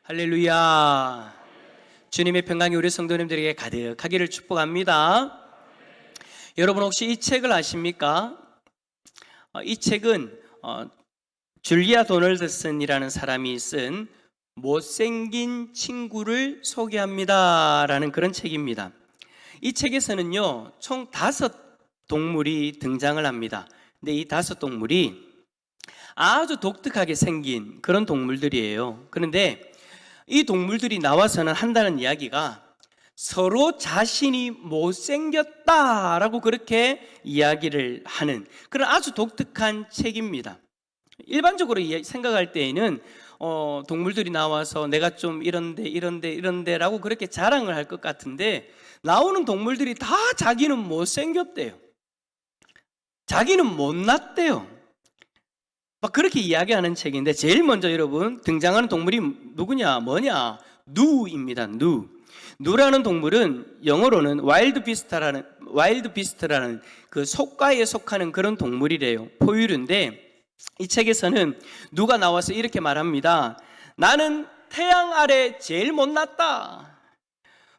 할렐루야. 주님의 평강이 우리 성도님들에게 가득하기를 축복합니다. 여러분 혹시 이 책을 아십니까? 이 책은 줄리아 도널드슨이라는 사람이 쓴 못생긴 친구를 소개합니다 라는 그런 책입니다. 이 책에서는요 총 5동물이 등장을 합니다. 근데 이 5동물이 아주 독특하게 생긴 그런 동물들이에요. 그런데 이 동물들이 나와서는 한다는 이야기가 서로 자신이 못생겼다라고 그렇게 이야기를 하는 그런 아주 독특한 책입니다. 일반적으로 생각할 때에는 동물들이 나와서 내가 좀 이런데 라고 그렇게 자랑을 할 것 같은데, 나오는 동물들이 다 자기는 못생겼대요. 자기는 못났대요. 막 그렇게 이야기하는 책인데, 제일 먼저 여러분 등장하는 동물이 누구냐, 뭐냐? 누입니다. 누라는 동물은 영어로는 와일드 비스트라는 그 속과에 속하는 그런 동물이래요. 포유류인데, 이 책에서는 누가 나와서 이렇게 말합니다. 나는 태양 아래 제일 못났다.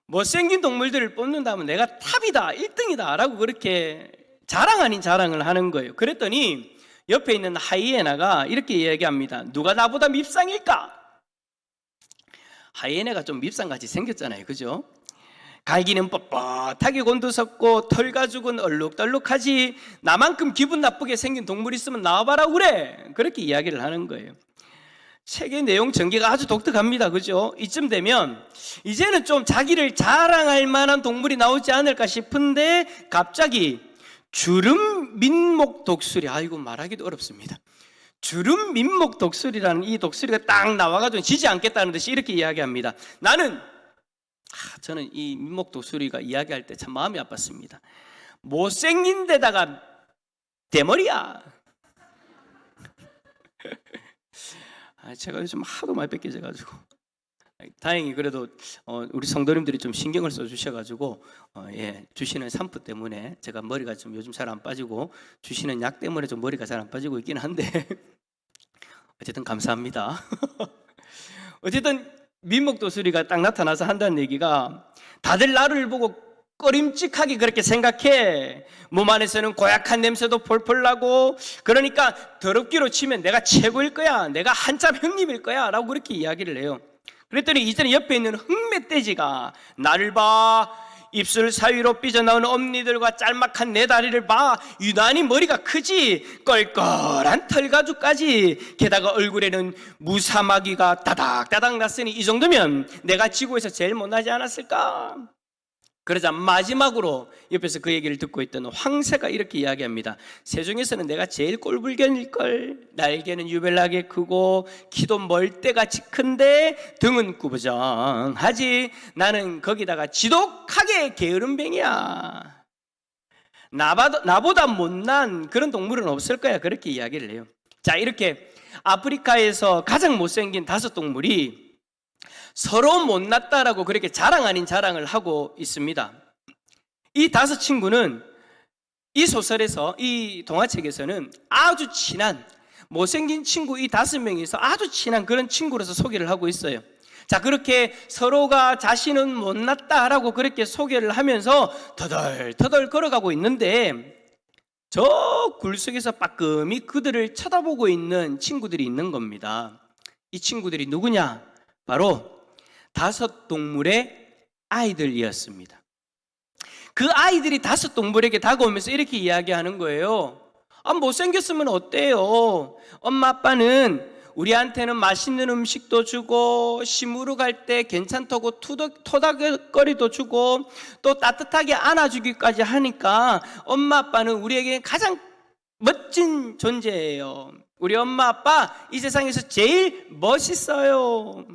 못생긴 동물들을 뽑는다면 내가 탑이다, 1등이다 라고 그렇게 자랑 아닌 자랑을 하는 거예요. 그랬더니 옆에 있는 하이에나가 이렇게 이야기합니다. 누가 나보다 밉상일까? 하이에나가 좀 밉상같이 생겼잖아요, 그죠? 갈기는 뻣뻣하게 곤두섰고 털 가죽은 얼룩덜룩하지, 나만큼 기분 나쁘게 생긴 동물 있으면 나와봐라 그래. 그렇게 이야기를 하는 거예요. 책의 내용 전개가 아주 독특합니다, 그죠? 이쯤 되면 이제는 좀 자기를 자랑할 만한 동물이 나오지 않을까 싶은데 갑자기 주름 민목 독수리, 아이고 말하기도 어렵습니다. 주름 민목 독수리라는 이 독수리가 딱 나와가지고 지지 않겠다는 듯이 이렇게 이야기합니다. 저는 이 민목 독수리가 이야기할 때 참 마음이 아팠습니다. 못생긴 데다가 대머리야. 제가 요즘 하도 많이 뺏겨져가지고 다행히 그래도 우리 성도님들이 좀 신경을 써주셔가지고 주시는 샴푸 때문에 제가 머리가 좀 요즘 잘 안 빠지고, 주시는 약 때문에 좀 머리가 잘 안 빠지고 있긴 한데 어쨌든 감사합니다. 어쨌든 민목도수리가 딱 나타나서 한다는 얘기가, 다들 나를 보고 꺼림칙하게 그렇게 생각해. 몸 안에서는 고약한 냄새도 폴폴 나고, 그러니까 더럽기로 치면 내가 최고일 거야, 내가 한참 형님일 거야 라고 그렇게 이야기를 해요. 그랬더니 이전에 옆에 있는 흑멧돼지가 나를 봐, 입술 사이로 삐져나오는 엄니들과 짤막한 내 다리를 봐, 유난히 머리가 크지, 껄껄한 털가죽까지, 게다가 얼굴에는 무사마귀가 따닥따닥 났으니 이 정도면 내가 지구에서 제일 못나지 않았을까? 그러자 마지막으로 옆에서 그 얘기를 듣고 있던 황새가 이렇게 이야기합니다. 새 중에서는 내가 제일 꼴불견일걸. 날개는 유별나게 크고 키도 멀대같이 큰데 등은 꾸부정하지. 나는 거기다가 지독하게 게으름뱅이야. 나보다 못난 그런 동물은 없을 거야. 그렇게 이야기를 해요. 자, 이렇게 아프리카에서 가장 못생긴 5동물이 서로 못났다라고 그렇게 자랑 아닌 자랑을 하고 있습니다. 이 5친구는 이 소설에서, 이 동화책에서는 아주 친한, 못생긴 친구 이 5명이서 아주 친한 그런 친구로서 소개를 하고 있어요. 자, 그렇게 서로가 자신은 못났다라고 그렇게 소개를 하면서 터덜터덜 걸어가고 있는데, 저 굴속에서 빠끔히 그들을 쳐다보고 있는 친구들이 있는 겁니다. 이 친구들이 누구냐? 바로 5동물의 아이들이었습니다. 그 아이들이 5동물에게 다가오면서 이렇게 이야기하는 거예요. 못생겼으면 어때요? 엄마 아빠는 우리한테는 맛있는 음식도 주고, 시무룩할 때 괜찮다고 토닥거리도 주고, 또 따뜻하게 안아주기까지 하니까 엄마 아빠는 우리에게 가장 멋진 존재예요. 우리 엄마 아빠 이 세상에서 제일 멋있어요.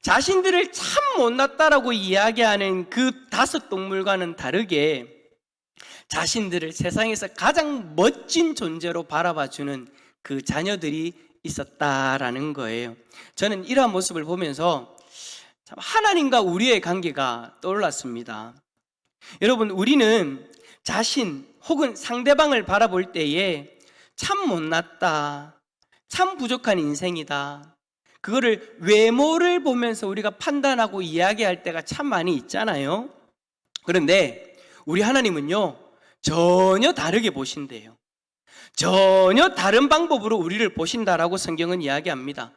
자신들을 참 못났다라고 이야기하는 그 5동물과는 다르게 자신들을 세상에서 가장 멋진 존재로 바라봐주는 그 자녀들이 있었다라는 거예요. 저는 이러한 모습을 보면서 참 하나님과 우리의 관계가 떠올랐습니다. 여러분, 우리는 자신 혹은 상대방을 바라볼 때에 참 못났다, 참 부족한 인생이다, 그거를 외모를 보면서 우리가 판단하고 이야기할 때가 참 많이 있잖아요. 그런데 우리 하나님은요, 전혀 다르게 보신대요. 전혀 다른 방법으로 우리를 보신다라고 성경은 이야기합니다.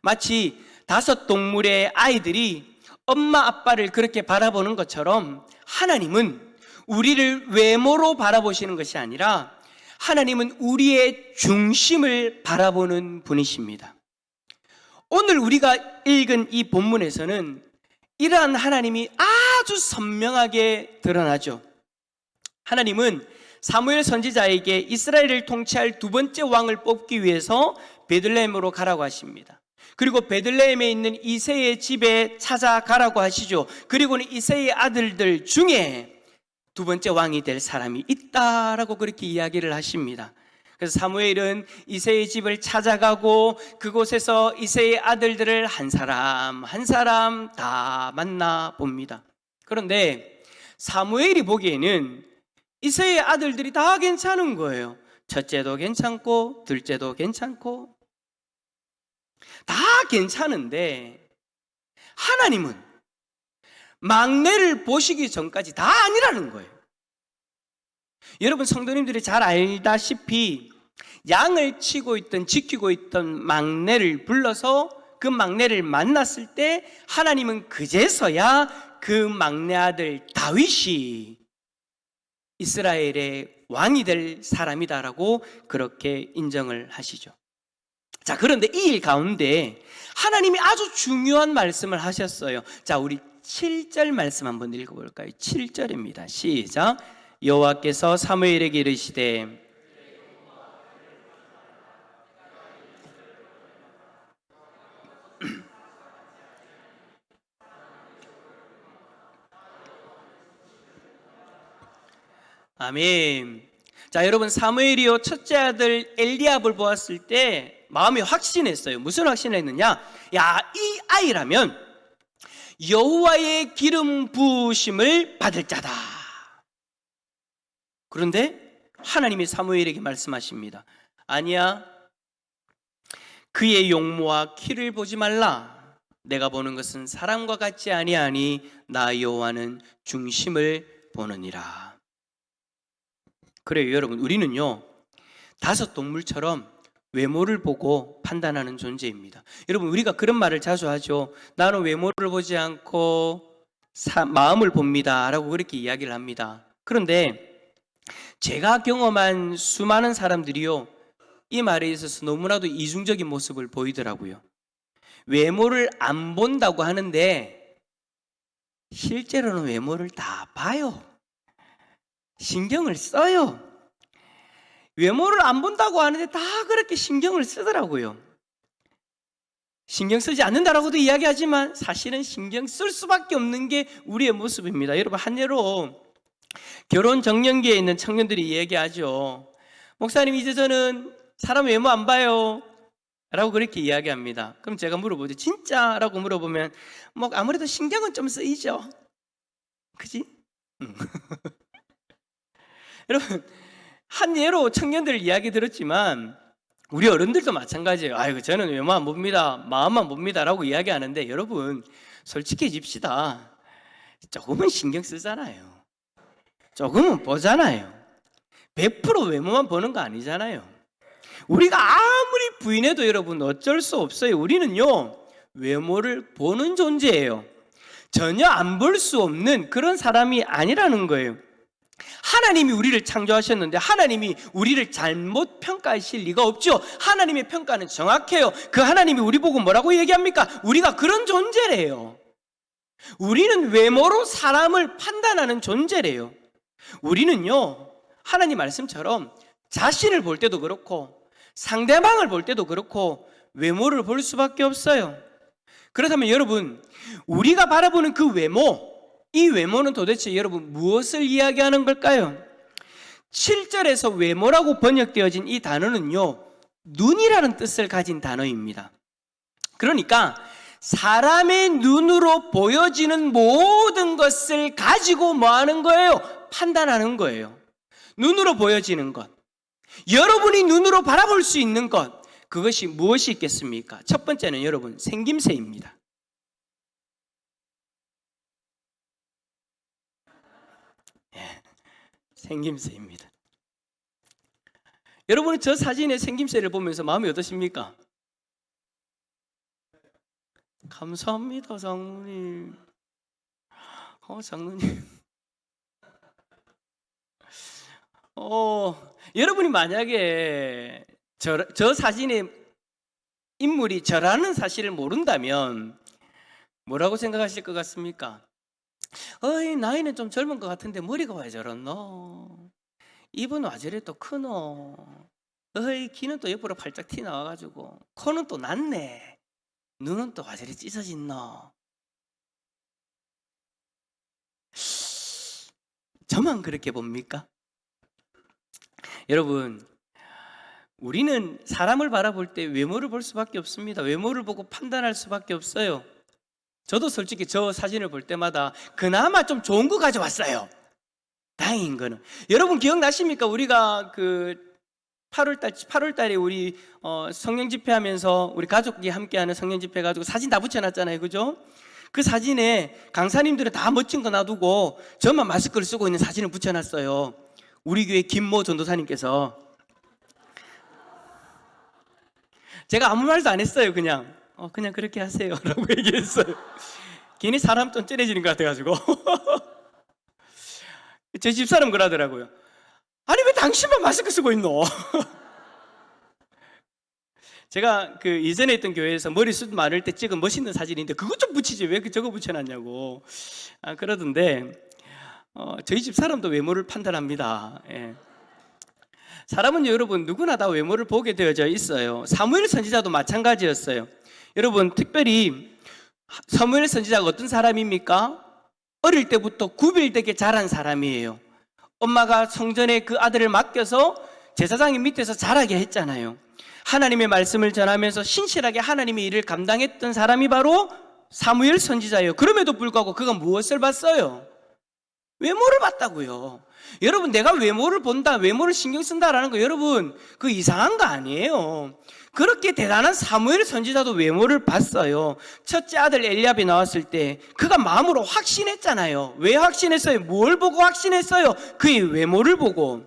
마치 5 동물의 아이들이 엄마 아빠를 그렇게 바라보는 것처럼 하나님은 우리를 외모로 바라보시는 것이 아니라 하나님은 우리의 중심을 바라보는 분이십니다. 오늘 우리가 읽은 이 본문에서는 이러한 하나님이 아주 선명하게 드러나죠. 하나님은 사무엘 선지자에게 이스라엘을 통치할 2번째 왕을 뽑기 위해서 베들레헴으로 가라고 하십니다. 그리고 베들레헴에 있는 이새의 집에 찾아가라고 하시죠. 그리고는 이새의 아들들 중에 2번째 왕이 될 사람이 있다라고 그렇게 이야기를 하십니다. 그래서 사무엘은 이새의 집을 찾아가고 그곳에서 이새의 아들들을 한 사람 한 사람 다 만나 봅니다. 그런데 사무엘이 보기에는 이새의 아들들이 다 괜찮은 거예요. 첫째도 괜찮고 둘째도 괜찮고 다 괜찮은데 하나님은 막내를 보시기 전까지 다 아니라는 거예요. 여러분 성도님들이 잘 알다시피 양을 지키고 있던 막내를 불러서 그 막내를 만났을 때 하나님은 그제서야 그 막내 아들 다윗이 이스라엘의 왕이 될 사람이다라고 그렇게 인정을 하시죠. 자, 그런데 이 일 가운데 하나님이 아주 중요한 말씀을 하셨어요. 자, 우리 7절 말씀 한번 읽어볼까요? 7절입니다. 시작. 여호와께서 사무엘에게 이르시되 아멘. 자, 여러분 사무엘이요 첫째 아들 엘리압을 보았을 때 마음이 확신했어요. 무슨 확신을 했느냐? 야, 이 아이라면 여호와의 기름 부으심을 받을 자다. 그런데 하나님이 사무엘에게 말씀하십니다. 아니야, 그의 용모와 키를 보지 말라. 내가 보는 것은 사람과 같지 아니하니 나 여호와는 중심을 보느니라. 그래요, 여러분. 우리는요 5 동물처럼 외모를 보고 판단하는 존재입니다. 여러분, 우리가 그런 말을 자주 하죠. 나는 외모를 보지 않고 마음을 봅니다 라고 그렇게 이야기를 합니다. 그런데 제가 경험한 수많은 사람들이요 이 말에 있어서 너무나도 이중적인 모습을 보이더라고요. 외모를 안 본다고 하는데 실제로는 외모를 다 봐요. 신경을 써요. 외모를 안 본다고 하는데 다 그렇게 신경을 쓰더라고요. 신경 쓰지 않는다라고도 이야기하지만 사실은 신경 쓸 수밖에 없는 게 우리의 모습입니다. 여러분, 한 예로 결혼 정년기에 있는 청년들이 얘기하죠. 목사님, 이제 저는 사람 외모 안 봐요 라고 그렇게 이야기합니다. 그럼 제가 물어보죠. 진짜? 라고 물어보면 뭐 아무래도 신경은 좀 쓰이죠. 그지? 여러분, 한 예로 청년들 이야기 들었지만 우리 어른들도 마찬가지예요. 아이고, 저는 외모 안 봅니다, 마음만 봅니다 라고 이야기하는데 여러분 솔직해집시다. 조금은 신경 쓰잖아요. 조금은 보잖아요. 100% 외모만 보는 거 아니잖아요. 우리가 아무리 부인해도 여러분 어쩔 수 없어요. 우리는요 외모를 보는 존재예요. 전혀 안 볼 수 없는 그런 사람이 아니라는 거예요. 하나님이 우리를 창조하셨는데 하나님이 우리를 잘못 평가하실 리가 없죠. 하나님의 평가는 정확해요. 그 하나님이 우리 보고 뭐라고 얘기합니까? 우리가 그런 존재래요. 우리는 외모로 사람을 판단하는 존재래요. 우리는요 하나님 말씀처럼 자신을 볼 때도 그렇고 상대방을 볼 때도 그렇고 외모를 볼 수밖에 없어요. 그렇다면 여러분, 우리가 바라보는 그 외모, 이 외모는 도대체 여러분 무엇을 이야기하는 걸까요? 7절에서 외모라고 번역되어진 이 단어는요 눈이라는 뜻을 가진 단어입니다. 그러니까 사람의 눈으로 보여지는 모든 것을 가지고 뭐 하는 거예요? 판단하는 거예요. 눈으로 보여지는 것, 여러분이 눈으로 바라볼 수 있는 것, 그것이 무엇이 있겠습니까? 첫 번째는 여러분 생김새입니다. 예, 생김새입니다. 여러분은 저 사진의 생김새를 보면서 마음이 어떠십니까? 감사합니다, 장로님. 장로님. 여러분이 만약에 저 사진의 인물이 저라는 사실을 모른다면 뭐라고 생각하실 것 같습니까? 나이는 좀 젊은 것 같은데 머리가 왜 저렇노? 입은 와 저래 또 크노? 귀는 또 옆으로 팔짝 튀 나와가지고 코는 또 낮네. 눈은 또 와 저래 찢어진노? 저만 그렇게 봅니까? 여러분, 우리는 사람을 바라볼 때 외모를 볼 수밖에 없습니다. 외모를 보고 판단할 수밖에 없어요. 저도 솔직히 저 사진을 볼 때마다 그나마 좀 좋은 거 가져왔어요. 다행인 거는. 여러분 기억나십니까? 우리가 그 8월 달에 우리 성령 집회하면서 우리 가족이 함께하는 성령 집회 가지고 사진 다 붙여놨잖아요. 그죠? 그 사진에 강사님들은 다 멋진 거 놔두고 저만 마스크를 쓰고 있는 사진을 붙여놨어요. 우리 교회 김모 전도사님께서. 제가 아무 말도 안 했어요. 그냥 그렇게 하세요 라고 얘기했어요. 괜히 사람 좀 찌레지는 것 같아가지고. 제 집사람 그러더라고요. 아니 왜 당신만 마스크 쓰고 있노? 제가 그 이전에 있던 교회에서 머리숱 많을 때 찍은 멋있는 사진인데 그것 좀 붙이지 왜 저거 붙여놨냐고 그러던데 저희 집 사람도 외모를 판단합니다. 예. 사람은 여러분 누구나 다 외모를 보게 되어져 있어요. 사무엘 선지자도 마찬가지였어요. 여러분 특별히 사무엘 선지자가 어떤 사람입니까? 어릴 때부터 구별되게 자란 사람이에요. 엄마가 성전에 그 아들을 맡겨서 제사장이 밑에서 자라게 했잖아요. 하나님의 말씀을 전하면서 신실하게 하나님의 일을 감당했던 사람이 바로 사무엘 선지자예요. 그럼에도 불구하고 그가 무엇을 봤어요? 외모를 봤다고요. 여러분 내가 외모를 본다, 외모를 신경 쓴다라는 거 여러분 그 이상한 거 아니에요. 그렇게 대단한 사무엘 선지자도 외모를 봤어요. 첫째 아들 엘리압이 나왔을 때 그가 마음으로 확신했잖아요. 왜 확신했어요? 뭘 보고 확신했어요? 그의 외모를 보고.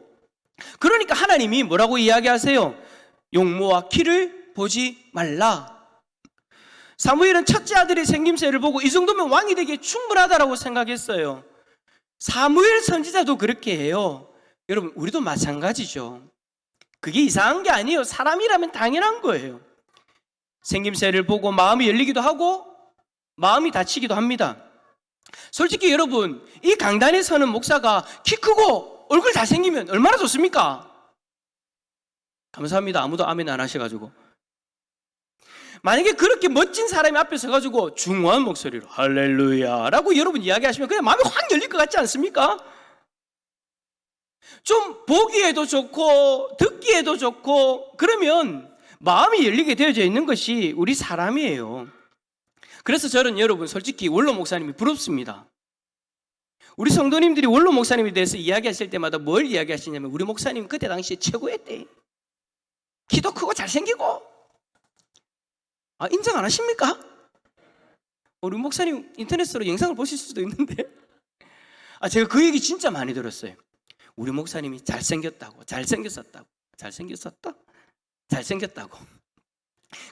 그러니까 하나님이 뭐라고 이야기하세요? 용모와 키를 보지 말라. 사무엘은 첫째 아들의 생김새를 보고 이 정도면 왕이 되기에 충분하다라고 생각했어요. 사무엘 선지자도 그렇게 해요. 여러분 우리도 마찬가지죠. 그게 이상한 게 아니에요. 사람이라면 당연한 거예요. 생김새를 보고 마음이 열리기도 하고 마음이 닫히기도 합니다. 솔직히 여러분 이 강단에 서는 목사가 키 크고 얼굴 잘생기면 얼마나 좋습니까? 감사합니다. 아무도 아멘 안 하셔가지고. 만약에 그렇게 멋진 사람이 앞에 서가지고 중후한 목소리로 할렐루야 라고 여러분 이야기하시면 그냥 마음이 확 열릴 것 같지 않습니까? 좀 보기에도 좋고 듣기에도 좋고 그러면 마음이 열리게 되어져 있는 것이 우리 사람이에요. 그래서 저는 여러분 솔직히 원로 목사님이 부럽습니다. 우리 성도님들이 원로 목사님에 대해서 이야기하실 때마다 뭘 이야기하시냐면 우리 목사님 그때 당시에 최고였대. 키도 크고 잘생기고. 인정 안 하십니까? 우리 목사님 인터넷으로 영상을 보실 수도 있는데 제가 그 얘기 진짜 많이 들었어요. 우리 목사님이 잘생겼다고, 잘생겼었다고, 잘생겼다고.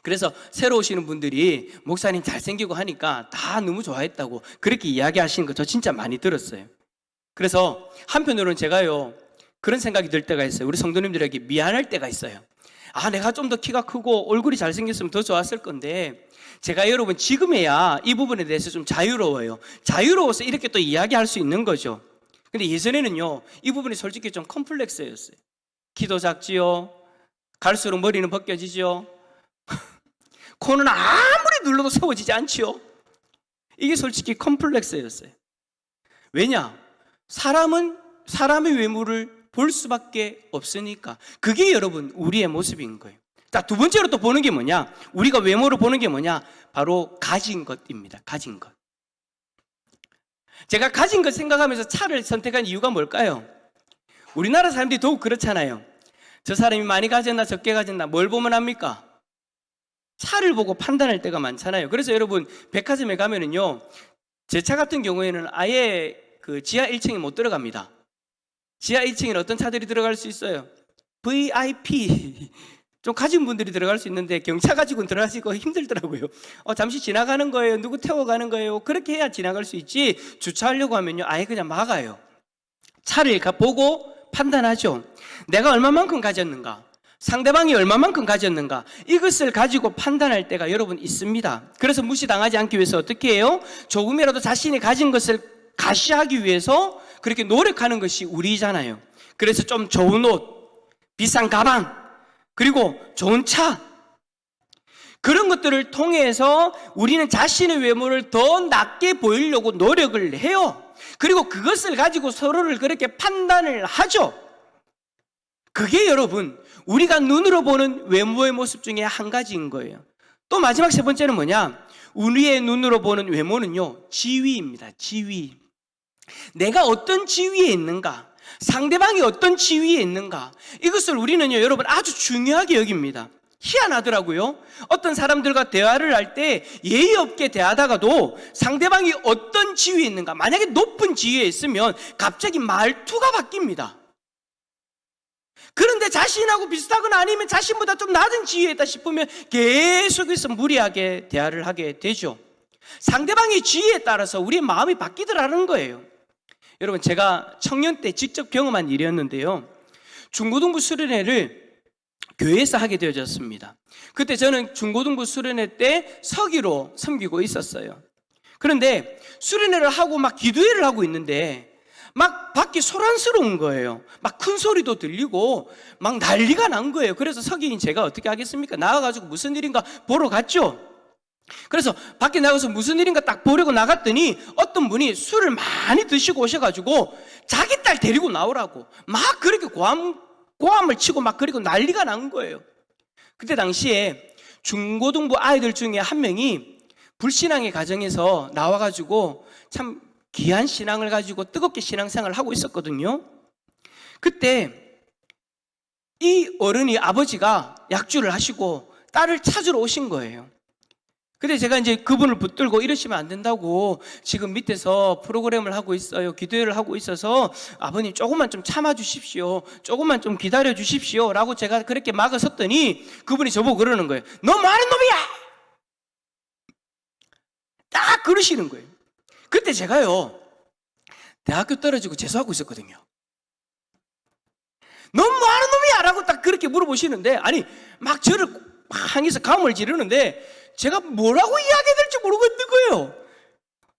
그래서 새로 오시는 분들이 목사님 잘생기고 하니까 다 너무 좋아했다고 그렇게 이야기하시는 거 저 진짜 많이 들었어요. 그래서 한편으로는 제가요 그런 생각이 들 때가 있어요. 우리 성도님들에게 미안할 때가 있어요. 내가 좀 더 키가 크고 얼굴이 잘생겼으면 더 좋았을 건데 제가 여러분 지금에야 이 부분에 대해서 좀 자유로워요. 자유로워서 이렇게 또 이야기할 수 있는 거죠. 근데 예전에는요 이 부분이 솔직히 좀 컴플렉스였어요. 키도 작지요, 갈수록 머리는 벗겨지죠, 코는 아무리 눌러도 세워지지 않지요. 이게 솔직히 컴플렉스였어요. 왜냐? 사람은 사람의 외모를 볼 수밖에 없으니까. 그게 여러분 우리의 모습인 거예요. 자, 두 번째로 또 보는 게 뭐냐? 우리가 외모를 보는 게 뭐냐? 바로 가진 것입니다. 가진 것. 제가 가진 것 생각하면서 차를 선택한 이유가 뭘까요? 우리나라 사람들이 더욱 그렇잖아요. 저 사람이 많이 가졌나 적게 가졌나 뭘 보면 합니까? 차를 보고 판단할 때가 많잖아요. 그래서 여러분 백화점에 가면은요, 제 차 같은 경우에는 아예 그 지하 1층에 못 들어갑니다. 지하 1층에 어떤 차들이 들어갈 수 있어요? VIP 좀 가진 분들이 들어갈 수 있는데 경차 가지고는 들어가시고 힘들더라고요. 잠시 지나가는 거예요. 누구 태워가는 거예요. 그렇게 해야 지나갈 수 있지, 주차하려고 하면요 아예 그냥 막아요. 차를 보고 판단하죠. 내가 얼마만큼 가졌는가, 상대방이 얼마만큼 가졌는가, 이것을 가지고 판단할 때가 여러분 있습니다. 그래서 무시당하지 않기 위해서 어떻게 해요? 조금이라도 자신이 가진 것을 가시하기 위해서 그렇게 노력하는 것이 우리잖아요. 그래서 좀 좋은 옷, 비싼 가방, 그리고 좋은 차, 그런 것들을 통해서 우리는 자신의 외모를 더 낮게 보이려고 노력을 해요. 그리고 그것을 가지고 서로를 그렇게 판단을 하죠. 그게 여러분 우리가 눈으로 보는 외모의 모습 중에 한 가지인 거예요. 또 마지막 세 번째는 뭐냐? 우리의 눈으로 보는 외모는요, 지위입니다. 지위. 내가 어떤 지위에 있는가, 상대방이 어떤 지위에 있는가, 이것을 우리는요 여러분 아주 중요하게 여깁니다. 희한하더라고요. 어떤 사람들과 대화를 할 때 예의 없게 대하다가도 상대방이 어떤 지위에 있는가, 만약에 높은 지위에 있으면 갑자기 말투가 바뀝니다. 그런데 자신하고 비슷하거나 아니면 자신보다 좀 낮은 지위에 있다 싶으면 계속해서 무리하게 대화를 하게 되죠. 상대방의 지위에 따라서 우리의 마음이 바뀌더라는 거예요. 여러분 제가 청년 때 직접 경험한 일이었는데요, 중고등부 수련회를 교회에서 하게 되어졌습니다. 그때 저는 중고등부 수련회 때 서기로 섬기고 있었어요. 그런데 수련회를 하고 막 기도회를 하고 있는데 막 밖이 소란스러운 거예요. 막 큰 소리도 들리고 막 난리가 난 거예요. 그래서 서기인 제가 어떻게 하겠습니까? 나가가지고 무슨 일인가 보러 갔죠. 그래서 밖에 나가서 무슨 일인가 딱 보려고 나갔더니 어떤 분이 술을 많이 드시고 오셔가지고 자기 딸 데리고 나오라고 막 그렇게 고함을 치고 막 그리고 난리가 난 거예요. 그때 당시에 중고등부 아이들 중에 한 명이 불신앙의 가정에서 나와가지고 참 귀한 신앙을 가지고 뜨겁게 신앙생활을 하고 있었거든요. 그때 이 어른이, 아버지가 약주를 하시고 딸을 찾으러 오신 거예요. 근데 제가 이제 그분을 붙들고 이러시면 안 된다고, 지금 밑에서 프로그램을 하고 있어요, 기도회를 하고 있어서 아버님 조금만 좀 참아 주십시오, 조금만 좀 기다려 주십시오 라고 제가 그렇게 막아섰더니 그분이 저보고 그러는 거예요. 너 뭐하는 놈이야! 딱 그러시는 거예요. 그때 제가요 대학교 떨어지고 재수하고 있었거든요. 너 뭐하는 놈이야! 라고 딱 그렇게 물어보시는데, 아니 막 저를 향해서 감을 지르는데 제가 뭐라고 이야기해야 될지 모르겠는 거예요.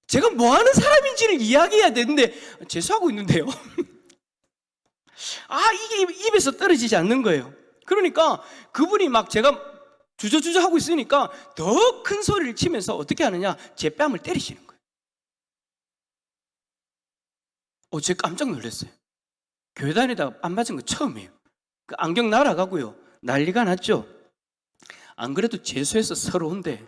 제가 뭐하는 사람인지를 이야기해야 되는데 재수하고 있는데요. 이게 입에서 떨어지지 않는 거예요. 그러니까 그분이 막 제가 주저주저 하고 있으니까 더 큰 소리를 치면서 어떻게 하느냐, 제 뺨을 때리시는 거예요. 제가 깜짝 놀랐어요. 교회 다니다가 안 맞은 거 처음이에요. 그 안경 날아가고요, 난리가 났죠. 안 그래도 재수해서 서러운데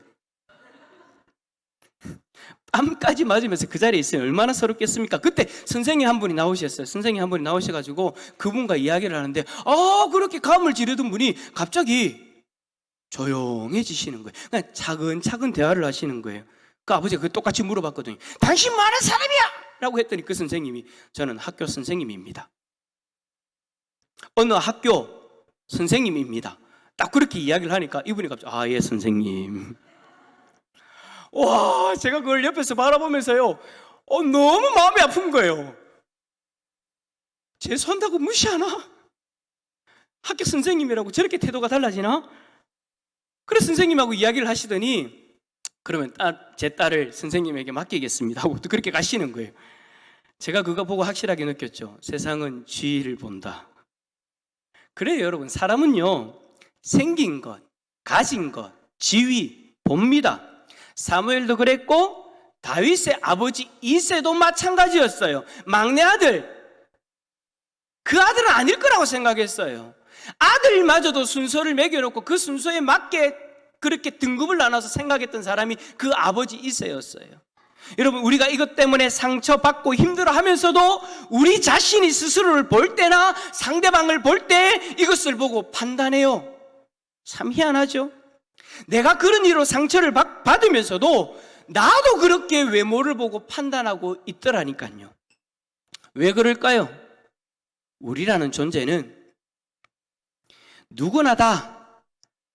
뺨까지 맞으면서 그 자리에 있으면 얼마나 서럽겠습니까? 그때 선생님 한 분이 나오셨어요. 선생님 한 분이 나오셔가지고 그분과 이야기를 하는데 그렇게 감을 지르던 분이 갑자기 조용해지시는 거예요. 그냥 차근차근 대화를 하시는 거예요. 그 아버지가 그 똑같이 물어봤거든요. 당신 뭐 하는 사람이야? 라고 했더니 그 선생님이, 저는 학교 선생님입니다. 어느 학교 선생님입니다. 딱 그렇게 이야기를 하니까 이분이 갑자기 예 선생님. 와, 제가 그걸 옆에서 바라보면서요 너무 마음이 아픈 거예요. 재수한다고 무시하나? 학교 선생님이라고 저렇게 태도가 달라지나? 그래서 선생님하고 이야기를 하시더니 그러면 제 딸을 선생님에게 맡기겠습니다 하고 또 그렇게 가시는 거예요. 제가 그거 보고 확실하게 느꼈죠. 세상은 지위를 본다. 그래요 여러분, 사람은요 생긴 것, 가진 것, 지위 봅니다. 사무엘도 그랬고 다윗의 아버지 이새도 마찬가지였어요. 막내 아들, 그 아들은 아닐 거라고 생각했어요. 아들마저도 순서를 매겨놓고 그 순서에 맞게 그렇게 등급을 나눠서 생각했던 사람이 그 아버지 이새였어요. 여러분, 우리가 이것 때문에 상처받고 힘들어하면서도 우리 자신이 스스로를 볼 때나 상대방을 볼 때 이것을 보고 판단해요. 참 희한하죠? 내가 그런 일로 상처를 받으면서도 나도 그렇게 외모를 보고 판단하고 있더라니까요. 왜 그럴까요? 우리라는 존재는 누구나 다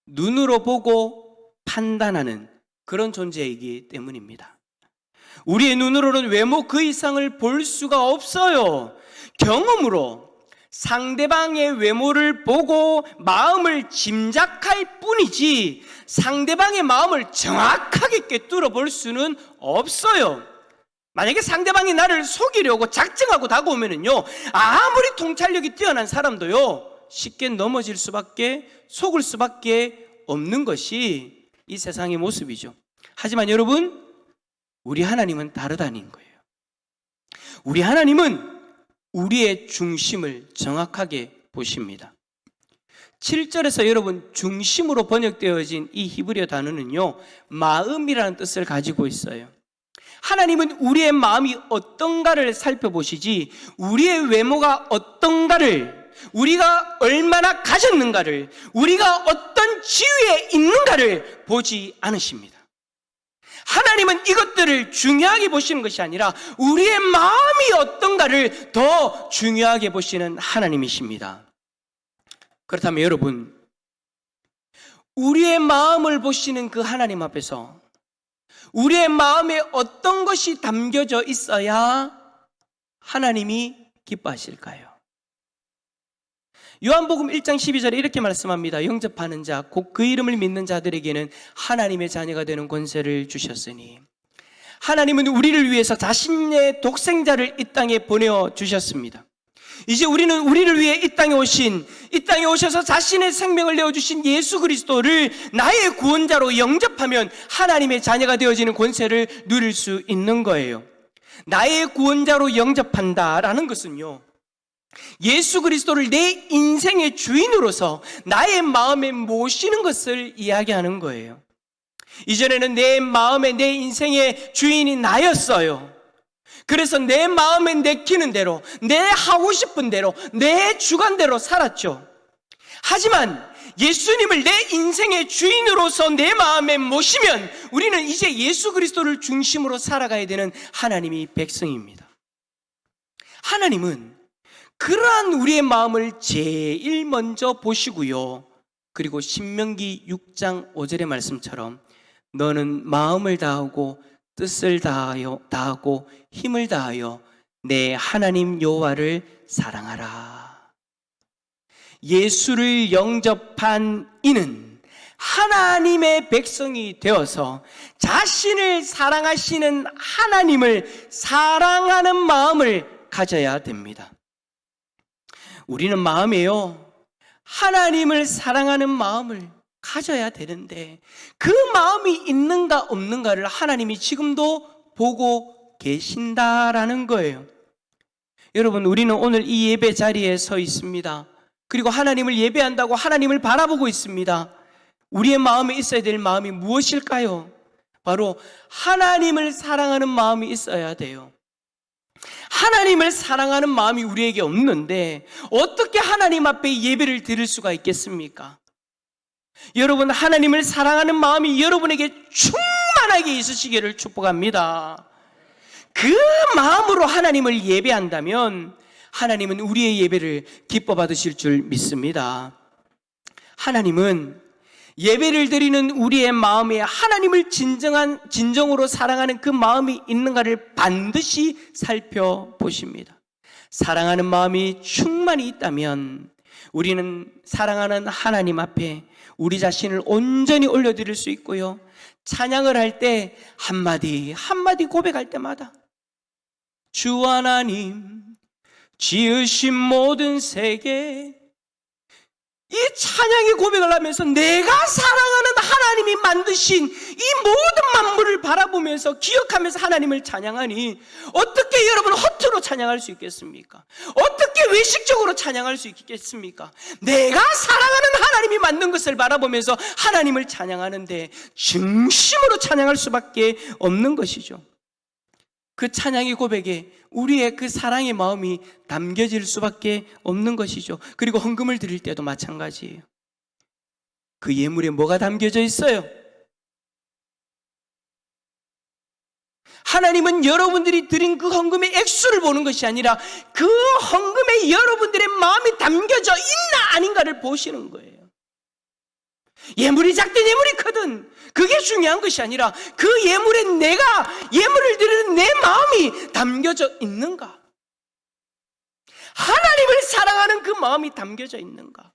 눈으로 보고 판단하는 그런 존재이기 때문입니다. 우리의 눈으로는 외모 그 이상을 볼 수가 없어요. 경험으로 상대방의 외모를 보고 마음을 짐작할 뿐이지 상대방의 마음을 정확하게 꿰뚫어 볼 수는 없어요. 만약에 상대방이 나를 속이려고 작정하고 다가오면은요, 아무리 통찰력이 뛰어난 사람도요, 쉽게 넘어질 수밖에, 속을 수밖에 없는 것이 이 세상의 모습이죠. 하지만 여러분, 우리 하나님은 다르다는 거예요. 우리 하나님은 우리의 중심을 정확하게 보십니다. 7절에서 여러분 중심으로 번역되어진 이 히브리어 단어는요, 마음이라는 뜻을 가지고 있어요. 하나님은 우리의 마음이 어떤가를 살펴보시지 우리의 외모가 어떤가를, 우리가 얼마나 가졌는가를, 우리가 어떤 지위에 있는가를 보지 않으십니다. 하나님은 이것들을 중요하게 보시는 것이 아니라 우리의 마음이 어떤가를 더 중요하게 보시는 하나님이십니다. 그렇다면 여러분, 우리의 마음을 보시는 그 하나님 앞에서 우리의 마음에 어떤 것이 담겨져 있어야 하나님이 기뻐하실까요? 요한복음 1장 12절에 이렇게 말씀합니다. 영접하는 자, 곧 그 이름을 믿는 자들에게는 하나님의 자녀가 되는 권세를 주셨으니, 하나님은 우리를 위해서 자신의 독생자를 이 땅에 보내주셨습니다. 이제 우리는 우리를 위해 이 땅에 오셔서 자신의 생명을 내어주신 예수 그리스도를 나의 구원자로 영접하면 하나님의 자녀가 되어지는 권세를 누릴 수 있는 거예요. 나의 구원자로 영접한다라는 것은요, 예수 그리스도를 내 인생의 주인으로서 나의 마음에 모시는 것을 이야기하는 거예요. 이전에는 내 마음에, 내 인생의 주인이 나였어요. 그래서 내 마음에 내키는 대로, 내 하고 싶은 대로, 내 주관대로 살았죠. 하지만 예수님을 내 인생의 주인으로서 내 마음에 모시면 우리는 이제 예수 그리스도를 중심으로 살아가야 되는 하나님이 백성입니다. 하나님은 그러한 우리의 마음을 제일 먼저 보시고요, 그리고 신명기 6장 5절의 말씀처럼 너는 마음을 다하고 뜻을 다하고 힘을 다하여 내 하나님 여호와를 사랑하라. 예수를 영접한 이는 하나님의 백성이 되어서 자신을 사랑하시는 하나님을 사랑하는 마음을 가져야 됩니다. 우리는 마음에요, 하나님을 사랑하는 마음을 가져야 되는데 그 마음이 있는가 없는가를 하나님이 지금도 보고 계신다라는 거예요. 여러분, 우리는 오늘 이 예배 자리에 서 있습니다. 그리고 하나님을 예배한다고 하나님을 바라보고 있습니다. 우리의 마음에 있어야 될 마음이 무엇일까요? 바로 하나님을 사랑하는 마음이 있어야 돼요. 하나님을 사랑하는 마음이 우리에게 없는데 어떻게 하나님 앞에 예배를 드릴 수가 있겠습니까? 여러분, 하나님을 사랑하는 마음이 여러분에게 충만하게 있으시기를 축복합니다. 그 마음으로 하나님을 예배한다면 하나님은 우리의 예배를 기뻐 받으실 줄 믿습니다. 하나님은 예배를 드리는 우리의 마음에 하나님을 진정으로 사랑하는 그 마음이 있는가를 반드시 살펴보십니다. 사랑하는 마음이 충만히 있다면 우리는 사랑하는 하나님 앞에 우리 자신을 온전히 올려드릴 수 있고요, 찬양을 할 때 한마디 한마디 고백할 때마다 주 하나님 지으신 모든 세계, 이 찬양의 고백을 하면서 내가 사랑하는 하나님이 만드신 이 모든 만물을 바라보면서 기억하면서 하나님을 찬양하니 어떻게 여러분 허투루 찬양할 수 있겠습니까? 어떻게 외식적으로 찬양할 수 있겠습니까? 내가 사랑하는 하나님이 만든 것을 바라보면서 하나님을 찬양하는데 진심으로 찬양할 수밖에 없는 것이죠. 그 찬양의 고백에 우리의 그 사랑의 마음이 담겨질 수밖에 없는 것이죠. 그리고 헌금을 드릴 때도 마찬가지예요. 그 예물에 뭐가 담겨져 있어요? 하나님은 여러분들이 드린 그 헌금의 액수를 보는 것이 아니라 그 헌금에 여러분들의 마음이 담겨져 있나 아닌가를 보시는 거예요. 예물이 작든 예물이 크든 그게 중요한 것이 아니라 그 예물에 내가 예물을 드리는 내 마음이 담겨져 있는가? 하나님을 사랑하는 그 마음이 담겨져 있는가?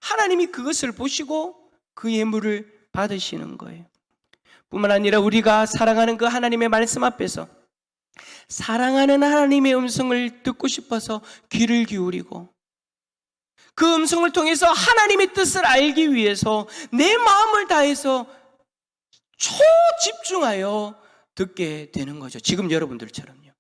하나님이 그것을 보시고 그 예물을 받으시는 거예요. 뿐만 아니라 우리가 사랑하는 그 하나님의 말씀 앞에서 사랑하는 하나님의 음성을 듣고 싶어서 귀를 기울이고 그 음성을 통해서 하나님의 뜻을 알기 위해서 내 마음을 다해서 초집중하여 듣게 되는 거죠. 지금 여러분들처럼요.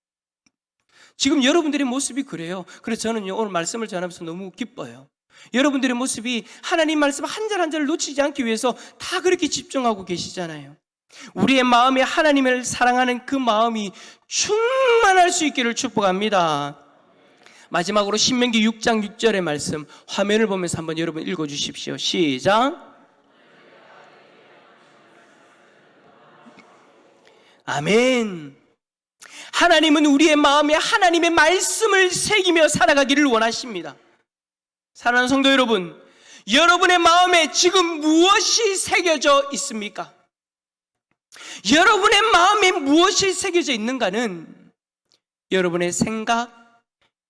지금 여러분들의 모습이 그래요. 그래서 저는 오늘 말씀을 전하면서 너무 기뻐요. 여러분들의 모습이 하나님 말씀 한 절 한 절을 놓치지 않기 위해서 다 그렇게 집중하고 계시잖아요. 우리의 마음에 하나님을 사랑하는 그 마음이 충만할 수 있기를 축복합니다. 마지막으로 신명기 6장 6절의 말씀 화면을 보면서 한번 여러분 읽어주십시오. 시작. 아멘. 하나님은 우리의 마음에 하나님의 말씀을 새기며 살아가기를 원하십니다. 사랑하는 성도 여러분, 여러분의 마음에 지금 무엇이 새겨져 있습니까? 여러분의 마음에 무엇이 새겨져 있는가는 여러분의 생각,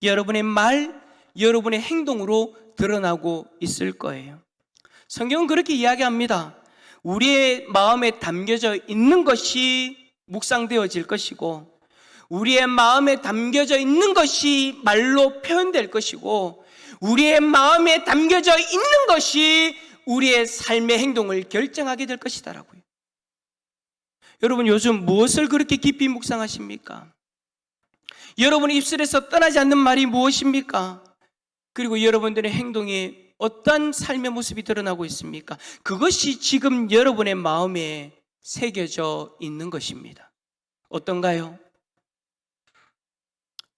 여러분의 말, 여러분의 행동으로 드러나고 있을 거예요. 성경은 그렇게 이야기합니다. 우리의 마음에 담겨져 있는 것이 묵상되어질 것이고 우리의 마음에 담겨져 있는 것이 말로 표현될 것이고 우리의 마음에 담겨져 있는 것이 우리의 삶의 행동을 결정하게 될 것이다라고요. 여러분 요즘 무엇을 그렇게 깊이 묵상하십니까? 여러분의 입술에서 떠나지 않는 말이 무엇입니까? 그리고 여러분들의 행동에 어떤 삶의 모습이 드러나고 있습니까? 그것이 지금 여러분의 마음에 새겨져 있는 것입니다. 어떤가요?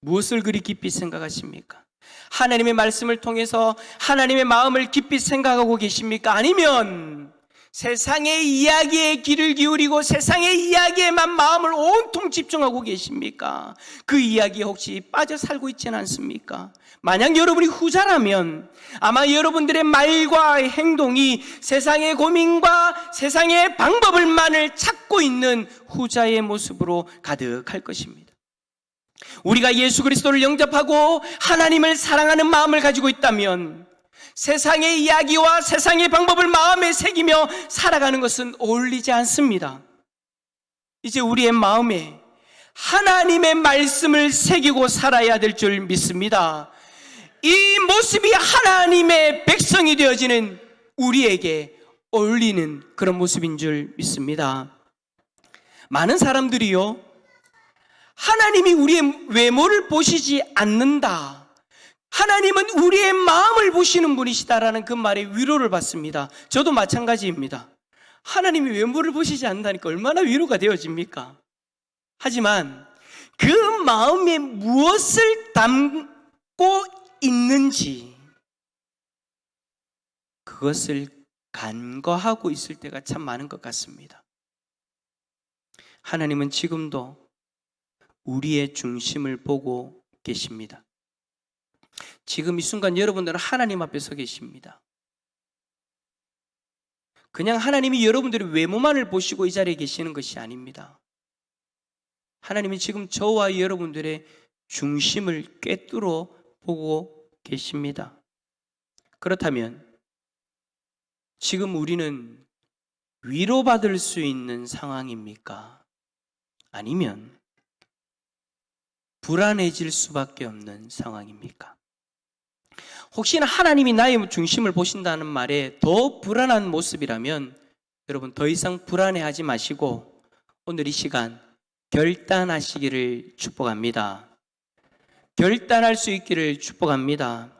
무엇을 그리 깊이 생각하십니까? 하나님의 말씀을 통해서 하나님의 마음을 깊이 생각하고 계십니까? 아니면 세상의 이야기에 귀를 기울이고 세상의 이야기에만 마음을 온통 집중하고 계십니까? 그 이야기에 혹시 빠져 살고 있지는 않습니까? 만약 여러분이 후자라면 아마 여러분들의 말과 행동이 세상의 고민과 세상의 방법을만을 찾고 있는 후자의 모습으로 가득할 것입니다. 우리가 예수 그리스도를 영접하고 하나님을 사랑하는 마음을 가지고 있다면 세상의 이야기와 세상의 방법을 마음에 새기며 살아가는 것은 어울리지 않습니다. 이제 우리의 마음에 하나님의 말씀을 새기고 살아야 될 줄 믿습니다. 이 모습이 하나님의 백성이 되어지는 우리에게 어울리는 그런 모습인 줄 믿습니다. 많은 사람들이요, 하나님이 우리의 외모를 보시지 않는다, 하나님은 우리의 마음을 보시는 분이시다라는 그 말에 위로를 받습니다. 저도 마찬가지입니다. 하나님이 외모를 보시지 않는다니까 얼마나 위로가 되어집니까? 하지만 그 마음에 무엇을 담고 있는지 그것을 간과하고 있을 때가 참 많은 것 같습니다. 하나님은 지금도 우리의 중심을 보고 계십니다. 지금 이 순간 여러분들은 하나님 앞에 서 계십니다. 그냥 하나님이 여러분들의 외모만을 보시고 이 자리에 계시는 것이 아닙니다. 하나님이 지금 저와 여러분들의 중심을 꿰뚫어 보고 계십니다. 그렇다면 지금 우리는 위로받을 수 있는 상황입니까? 아니면 불안해질 수밖에 없는 상황입니까? 혹시나 하나님이 나의 중심을 보신다는 말에 더 불안한 모습이라면 여러분 더 이상 불안해하지 마시고 오늘 이 시간 결단하시기를 축복합니다. 결단할 수 있기를 축복합니다.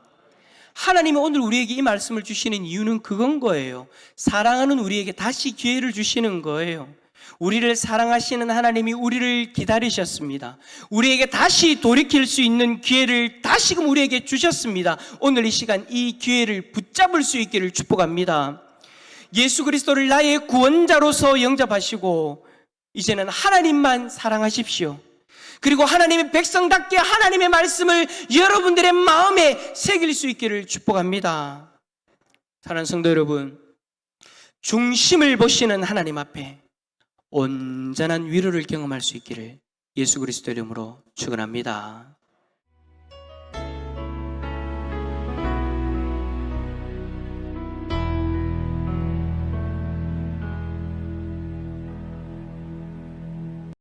하나님이 오늘 우리에게 이 말씀을 주시는 이유는 그건 거예요. 사랑하는 우리에게 다시 기회를 주시는 거예요. 우리를 사랑하시는 하나님이 우리를 기다리셨습니다. 우리에게 다시 돌이킬 수 있는 기회를 다시금 우리에게 주셨습니다. 오늘 이 시간 이 기회를 붙잡을 수 있기를 축복합니다. 예수 그리스도를 나의 구원자로서 영접하시고 이제는 하나님만 사랑하십시오. 그리고 하나님의 백성답게 하나님의 말씀을 여러분들의 마음에 새길 수 있기를 축복합니다. 사랑하는 성도 여러분, 중심을 보시는 하나님 앞에 온전한 위로를 경험할 수 있기를 예수 그리스도 이름으로 축원합니다.